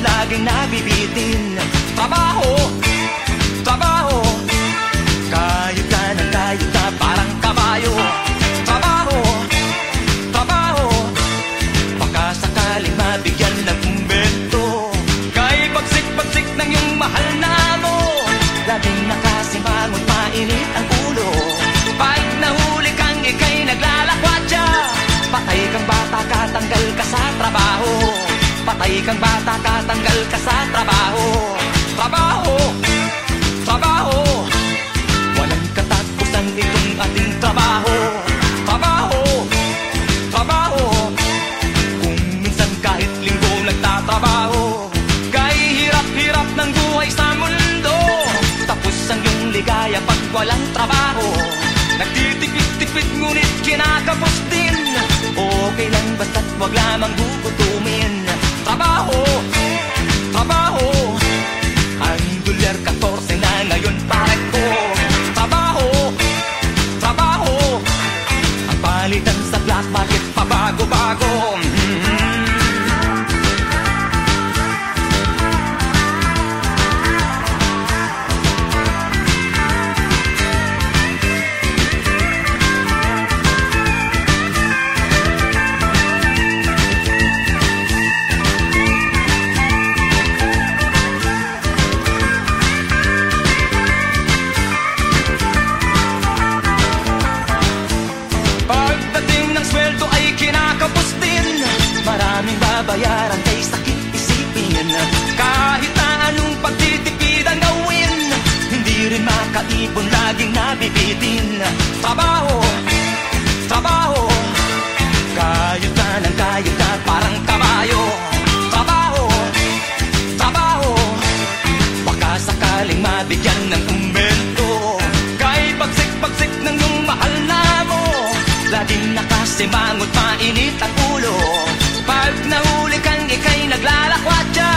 laging nabibitin. Trabaho, trabaho, kayod ka parang kabayo. Trabaho, trabaho, baka sakaling mabigyan ng kumbento. Kay bagsik-bagsik ng iyong mahal na mo, laging nakasimangot, mainit ang ulo. Pag nahuli kang ika'y naglalakwadya, patay kang bata ka, tanggal ka sa trabaho. Patay kang bata ka, tanggal ka sa trabaho. Trabaho, trabaho, walang katapusan itong ating trabaho. Trabaho, trabaho, kung minsan kahit linggo nagtatrabaho. Kay hirap-hirap ng buhay sa mundo, tapos ang iyong ligaya pag walang trabaho. Nagtitipid-tipid ngunit kinakapos din, okay lang basta't wag lamang gugutumin. Trabaho, trabaho, ang dolyar 14 na ngayon pare ko. Trabaho, trabaho, ang palitan sa black market pabago-bago. Maraming babayaran kay sakit isipin. Kahit na anong pagtitipid ang gawin, hindi rin makaipon, laging nabibitin. Trabaho, trabaho, kayod ka parang kabayo. Trabaho, trabaho, baka sakaling mabigyan ng kumbento. Kay bagsik-bagsik ng iyong mahal na mo, laging nakasimangot, mainit ang ulo. Pag nahuli kang ika'y naglalakwadya,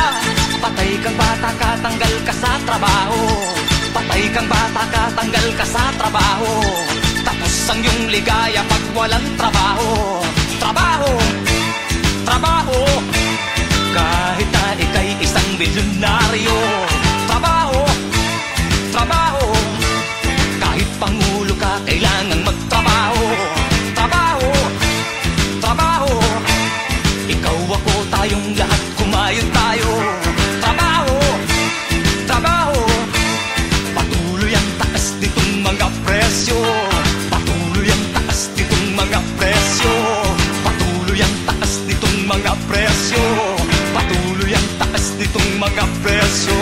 patay kang bata ka, tanggal ka sa trabaho. Patay kang bata ka, tanggal ka sa trabaho. Tapos ang iyong ligaya pag walang trabaho. Trabaho, trabaho, kahit na ika'y isang milyonaryo. Trabaho, trabaho, kahit pangulo ka, kailangang magtrabaho. Trabaho, trabaho, ikaw ako tayong lahat, kumayod tayo. Trabaho, trabaho, patuloy ang taas nitong mga presyo. Patuloy ang taas nitong mga presyo. Patuloy ang taas nitong mga presyo. Patuloy ang taas nitong mga presyo.